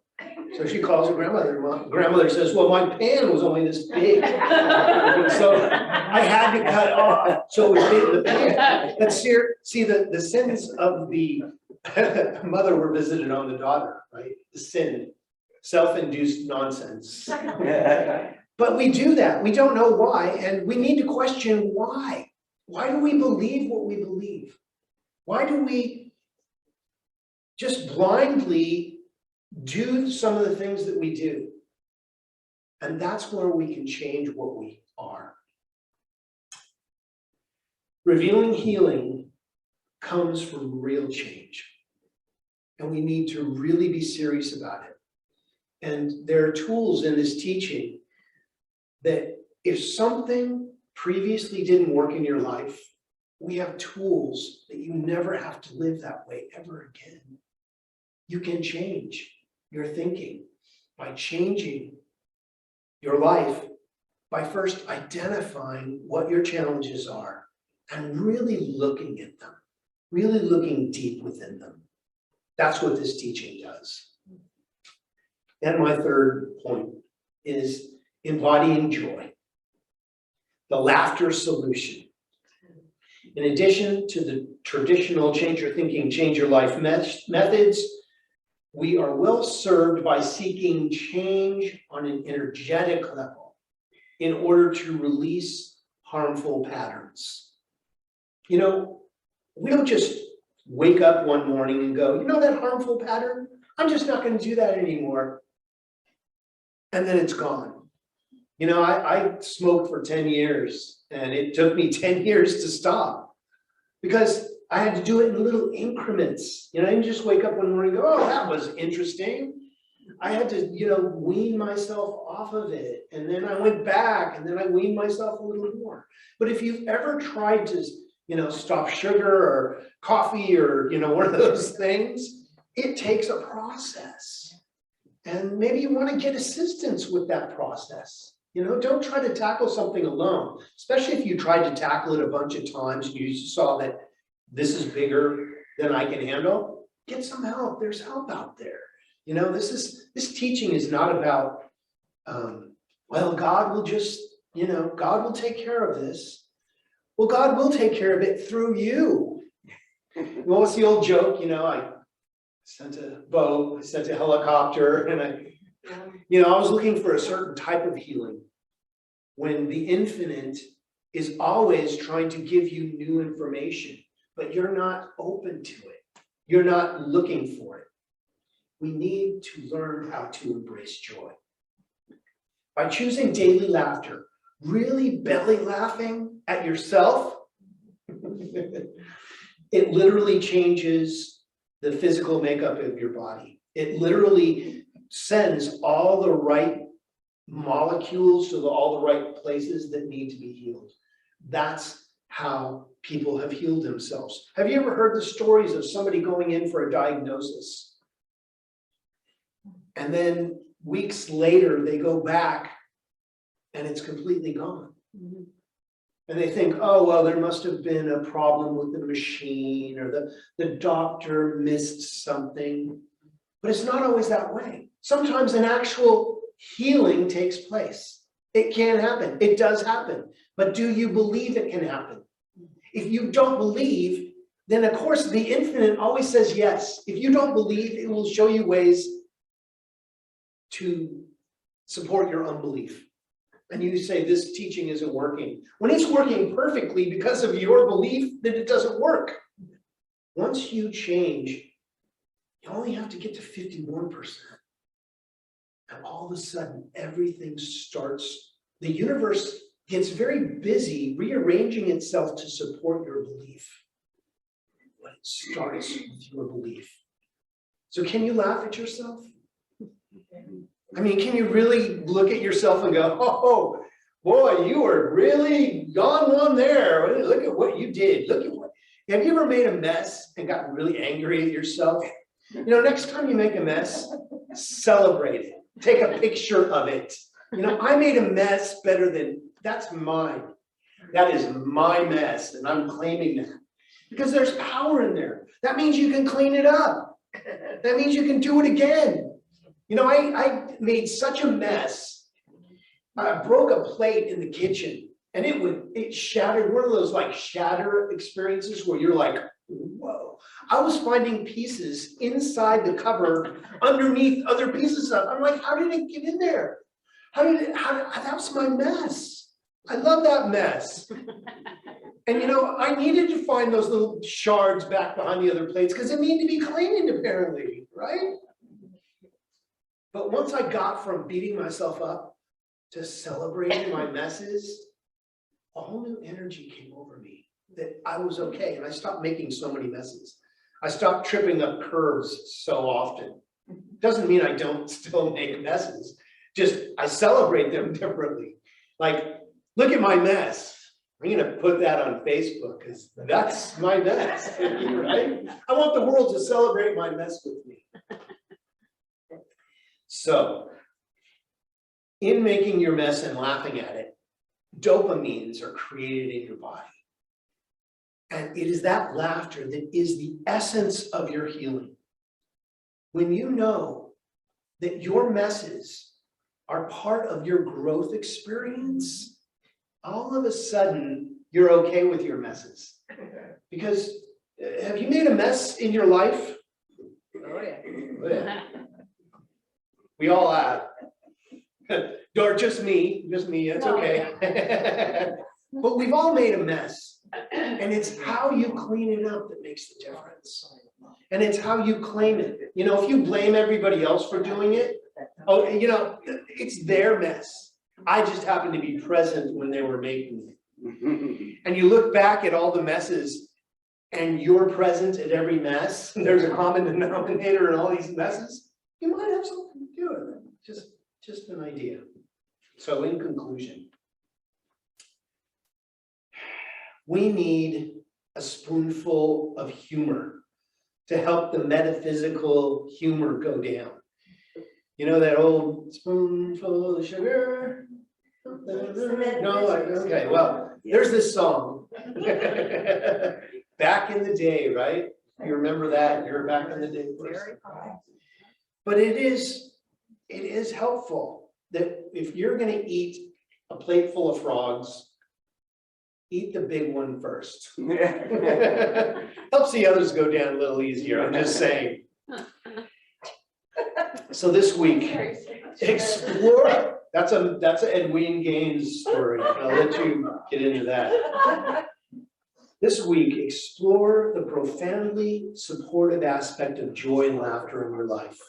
So she calls her grandmother. Grandmother says, well, my pan was only this big. So I had to cut off. So it was big in the pan. But see the sins of the mother were visited on the daughter, right? The sin. Self-induced nonsense. But we do that. We don't know why, and we need to question why. Why do we believe what we believe? Why do we just blindly do some of the things that we do? And that's where we can change what we are. Revealing healing comes from real change, and we need to really be serious about it. And there are tools in this teaching that if something previously didn't work in your life, we have tools that you never have to live that way ever again. You can change your thinking by changing your life by first identifying what your challenges are and really looking at them, really looking deep within them. That's what this teaching does. And my third point is embodying joy, the laughter solution. In addition to the traditional change your thinking, change your life methods, we are well served by seeking change on an energetic level in order to release harmful patterns. You know, we don't just wake up one morning and go, you know that harmful pattern? I'm just not going to do that anymore. And then it's gone. You know, I smoked for 10 years and it took me 10 years to stop because I had to do it in little increments. You know, I didn't just wake up one morning and go, oh, that was interesting. I had to, you know, wean myself off of it. And then I went back and then I weaned myself a little more. But if you've ever tried to, you know, stop sugar or coffee or, you know, one of those things, it takes a process. And maybe you want to get assistance with that process. You know, don't try to tackle something alone, especially if you tried to tackle it a bunch of times and you saw that this is bigger than I can handle. Get some help. There's help out there. You know, this teaching is not about, well, God will just, you know, God will take care of this. Well, God will take care of it through you. Well, what's the old joke? You know, I sent a boat, I sent a helicopter, and I was looking for a certain type of healing when the infinite is always trying to give you new information, but you're not open to it. You're not looking for it. We need to learn how to embrace joy. By choosing daily laughter, really belly laughing at yourself, it literally changes the physical makeup of your body. It literally sends all the right molecules to all the right places that need to be healed. That's how people have healed themselves. Have you ever heard the stories of somebody going in for a diagnosis? And then weeks later, they go back and it's completely gone. Mhm. And they think, oh, well, there must have been a problem with the machine or the doctor missed something. But it's not always that way. Sometimes an actual healing takes place. It can happen. It does happen. But do you believe it can happen? If you don't believe, then of course the infinite always says yes. If you don't believe, it will show you ways to support your unbelief. And you say this teaching isn't working. When it's working perfectly because of your belief that it doesn't work. Once you change, you only have to get to 51%. And all of a sudden, everything starts, the universe gets very busy rearranging itself to support your belief. But it starts with your belief. So can you laugh at yourself? I mean, can you really look at yourself and go, oh, boy, you were really on one there. Look at what you did. Look at what, have you ever made a mess and gotten really angry at yourself? You know, next time you make a mess, celebrate it. Take a picture of it. You know, I made a mess better than, that's mine. That is my mess, and I'm claiming that. Because there's power in there. That means you can clean it up. That means you can do it again. You know, I made such a mess. I broke a plate in the kitchen, and it shattered, one of those like shatter experiences where you're like, whoa. I was finding pieces inside the cupboard underneath other pieces of, I'm like, how did it get in there? That was my mess. I love that mess. And you know, I needed to find those little shards back behind the other plates because it needed to be cleaned apparently, right? But once I got from beating myself up to celebrating my messes, a whole new energy came over me that I was okay. And I stopped making so many messes. I stopped tripping up curves so often. Doesn't mean I don't still make messes. Just I celebrate them differently. Like, look at my mess. I'm gonna put that on Facebook because that's my mess, right? I want the world to celebrate my mess with me. So, in making your mess and laughing at it, dopamines are created in your body. And it is that laughter that is the essence of your healing. When you know that your messes are part of your growth experience, all of a sudden you're okay with your messes. Because have you made a mess in your life? Oh, yeah. Oh, yeah. We all have. Or just me, it's okay. But we've all made a mess. And it's how you clean it up that makes the difference. And it's how you claim it. You know, if you blame everybody else for doing it, oh, you know, it's their mess. I just happened to be present when they were making it. And you look back at all the messes and you're present at every mess, and there's a common denominator in all these messes, you might have something to do with it. Just an idea. So in conclusion, we need a spoonful of humor to help the metaphysical humor go down. You know that old spoonful of sugar, a No, okay, well, there's this song. Back in the day, right? You remember that? You're back in the day. But it is helpful that if you're gonna eat a plate full of frogs, eat the big one first. Helps the others go down a little easier, I'm just saying. So this week, explore, that's a Edwin Gaines story, I'll let you get into that. This week, explore the profoundly supportive aspect of joy and laughter in your life.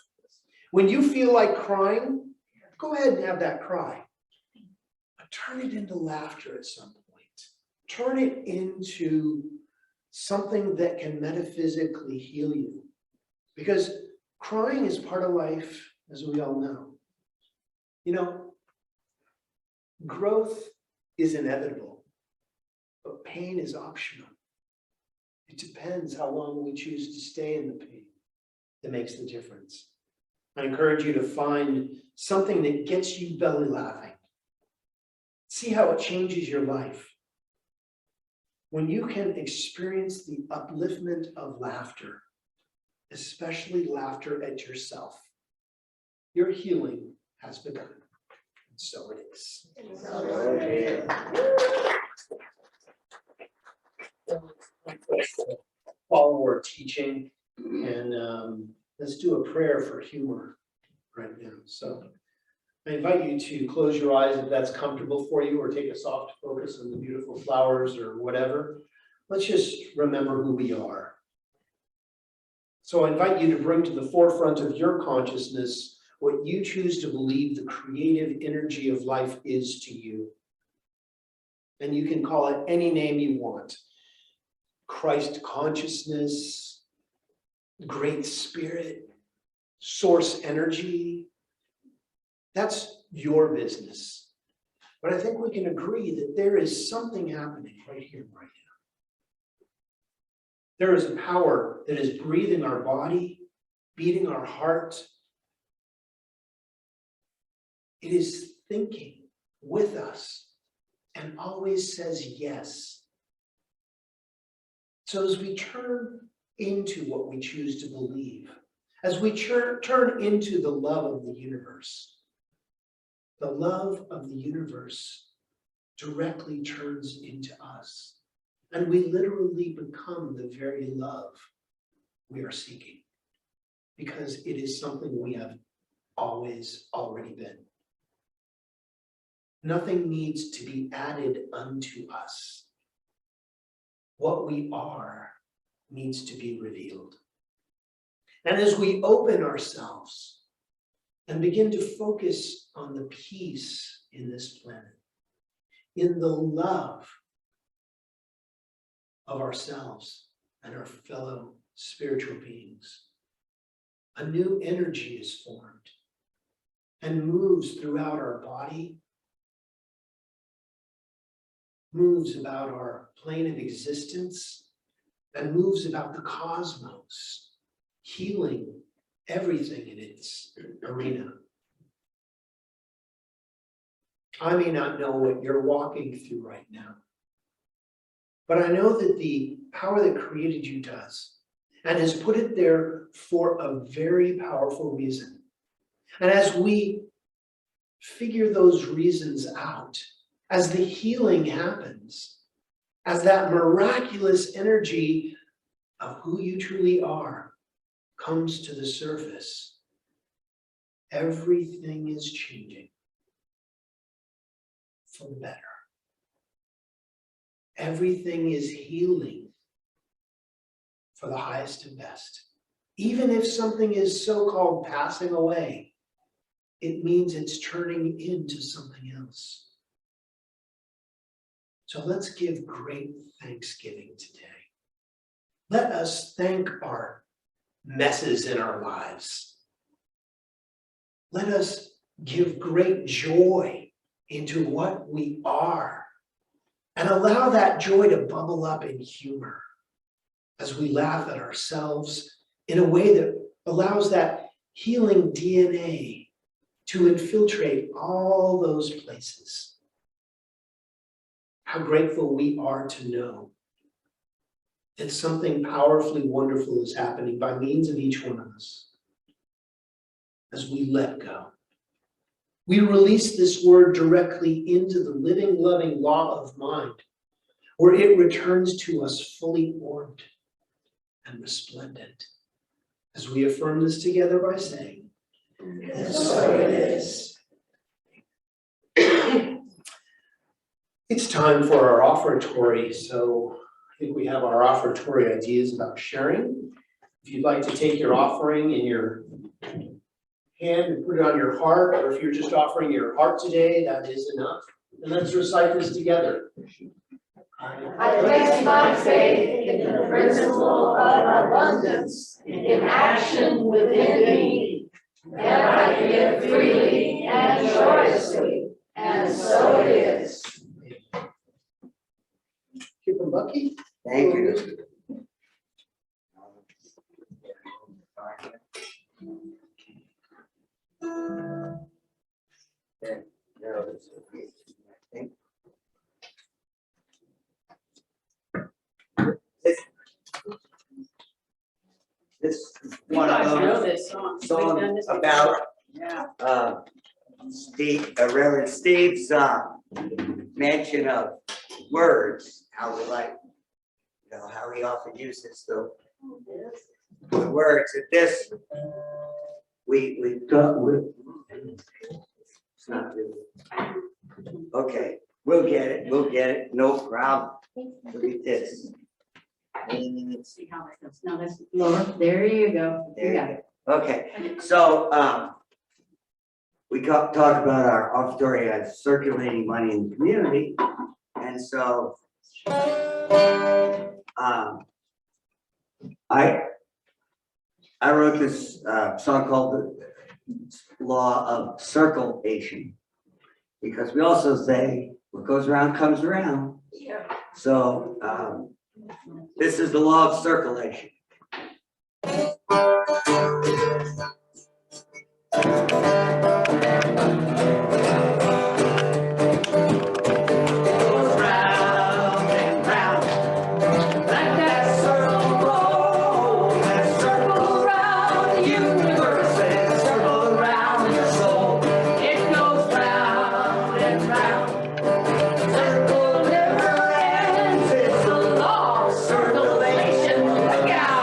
When you feel like crying, go ahead and have that cry. But turn it into laughter at some point. Turn it into something that can metaphysically heal you. Because crying is part of life, as we all know. You know, growth is inevitable, but pain is optional. It depends how long we choose to stay in the pain that makes the difference. I encourage you to find something that gets you belly laughing. See how it changes your life. When you can experience the upliftment of laughter, especially laughter at yourself, your healing has begun. And so it is. Follow our teaching, and let's do a prayer for humor right now. So I invite you to close your eyes if that's comfortable for you, or take a soft focus on the beautiful flowers or whatever. Let's just remember who we are. So I invite you to bring to the forefront of your consciousness what you choose to believe the creative energy of life is to you. And you can call it any name you want. Christ consciousness, Great Spirit, source energy. That's your business. But I think we can agree that there is something happening right here, right now. There is a power that is breathing our body, beating our heart. It is thinking with us and always says yes. So as we turn into what we choose to believe, as we turn into the love of the universe directly turns into us. And we literally become the very love we are seeking, because it is something we have always already been. Nothing needs to be added unto us. What we are needs to be revealed. And as we open ourselves and begin to focus on the peace in this planet, in the love of ourselves and our fellow spiritual beings, a new energy is formed and moves throughout our body, moves about our plane of existence, and moves about the cosmos, healing everything in its arena. I may not know what you're walking through right now, but I know that the power that created you does, and has put it there for a very powerful reason. And as we figure those reasons out, as the healing happens, as that miraculous energy of who you truly are comes to the surface, everything is changing for the better. Everything is healing for the highest and best. Even if something is so-called passing away, it means it's turning into something else. So let's give great thanksgiving today. Let us thank our messes in our lives. Let us give great joy into what we are, and allow that joy to bubble up in humor as we laugh at ourselves in a way that allows that healing DNA to infiltrate all those places how grateful we are to know that something powerfully wonderful is happening by means of each one of us as we let go. We release this word directly into the living, loving law of mind, where it returns to us fully orbed and resplendent. As we affirm this together by saying, and so it is. It's time for our offertory, so I think we have our offertory ideas about sharing. If you'd like to take your offering in your hand and put it on your heart, or if you're just offering your heart today, that is enough. And let's recite this together. I place my faith in the principle of abundance in action within me, that I give freely and joyously, and so it is. Keep them lucky. Thank you. This is You one guys of know those this song. We've songs done this before. about Yeah. Reverend Steve's mention of words, how we like, you know, how he often uses the words. At this, we got with. It's not good. Okay, we'll get it, no problem. Look at this. Let's see how that goes. No, that's lower. There you go. There You you got it. Okay, so we talk about our offertory as circulating money in the community, and so I wrote this song called the Law of Circulation, because we also say what goes around comes around. Yeah. So this is the law of circulation. Circulation, look out.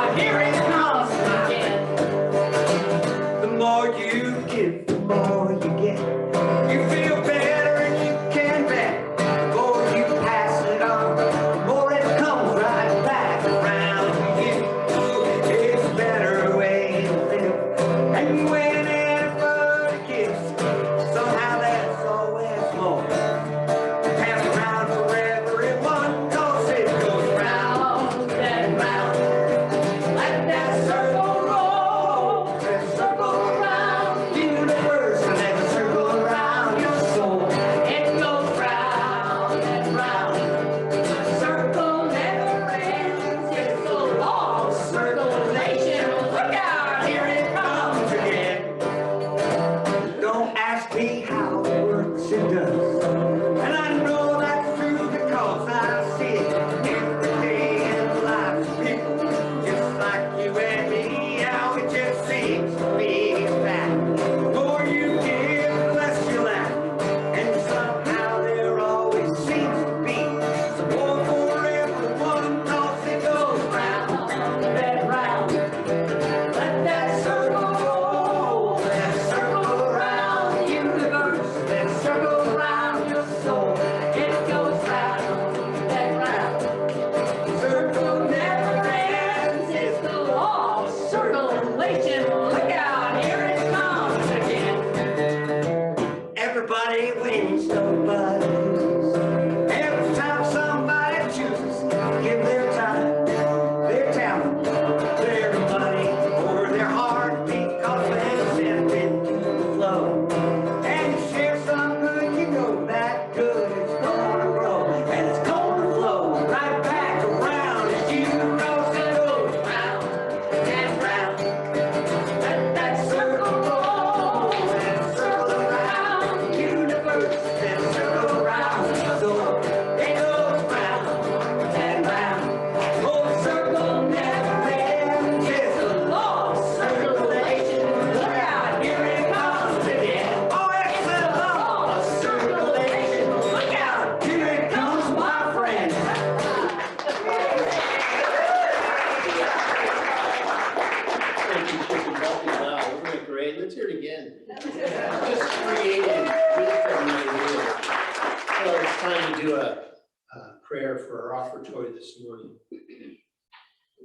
morning.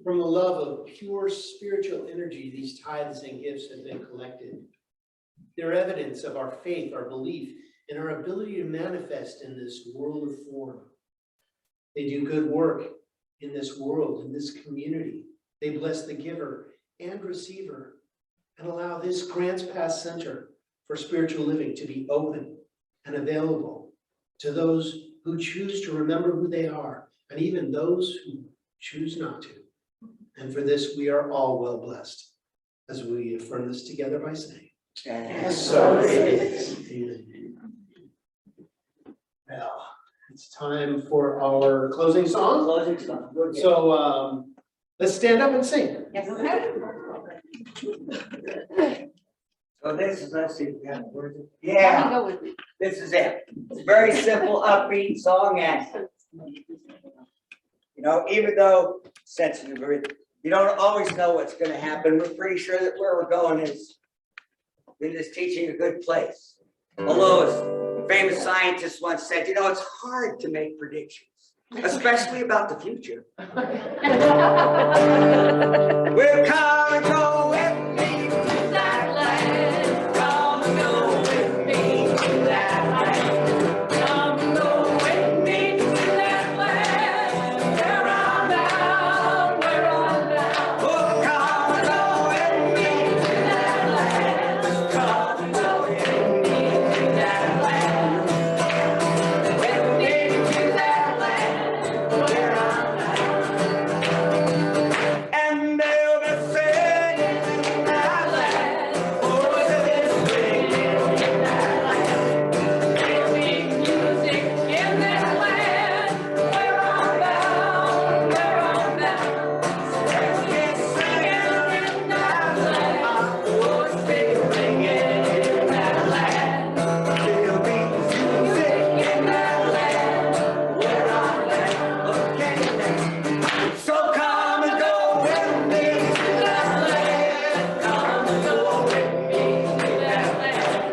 From the love of pure spiritual energy, these tithes and gifts have been collected. They're evidence of our faith, our belief, and our ability to manifest in this world of form. They do good work in this world, in this community. They bless the giver and receiver and allow this Grants Pass Center for Spiritual Living to be open and available to those who choose to remember who they are, and even those who choose not to. And for this, we are all well blessed as we affirm this together by saying, And so it is. Amen. Well, it's time for our closing song. closing song. We'll get it. So let's stand up and sing. Yes. So this is, let's see, we got words. Let me Yeah, go with me. this is it. It's a very simple, upbeat song, and you know, even though sensitive, you don't always know what's gonna happen, we're pretty sure that where we're going is in this teaching a good place. Although as famous scientist once said, you know, it's hard to make predictions, especially about the future. We'll come and go with me to that land. Come and go with me to that land. Come and go with me to that land. Where I'm bound, where I'm bound. Oh, come and go with me to that land. Come and go with me to that land. With me to that land, where I'm bound. And they'll be singing in that land. Voices ringing in that land. There'll be music in that land. Where I'm bound, where I'm bound. They'll be singing in that land. Voices ringing in that land. There'll be music in that land. Where I'm bound. Okay. So come and go with me to that land. Come and go with me to that land.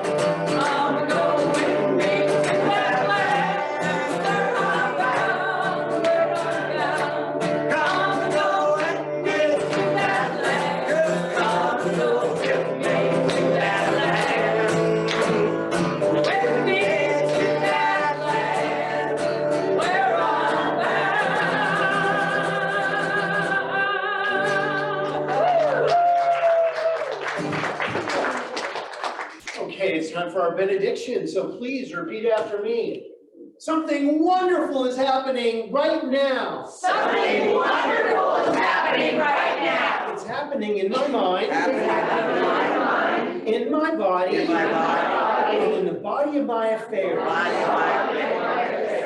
Come and go with me to that land. Where I'm bound, where I'm bound. Come and go with me to that land. Just come and go with me to that land. With me to that land. Where I'm Okay, it's time for our benediction, so please repeat after me. Something wonderful is happening right now. Something wonderful is happening right now. It's happening in my mind, It's happening in my mind, in my body, In my body. and in the body of my affairs.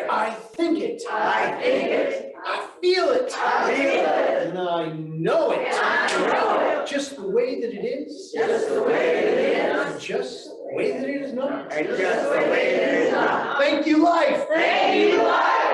I think it. I think it. I feel it. I feel it. And I know it. I know it. Just the way that it is. Just the way it is. Just the way that it is not. And just the way it is now. Thank you, life. Thank you, Lord.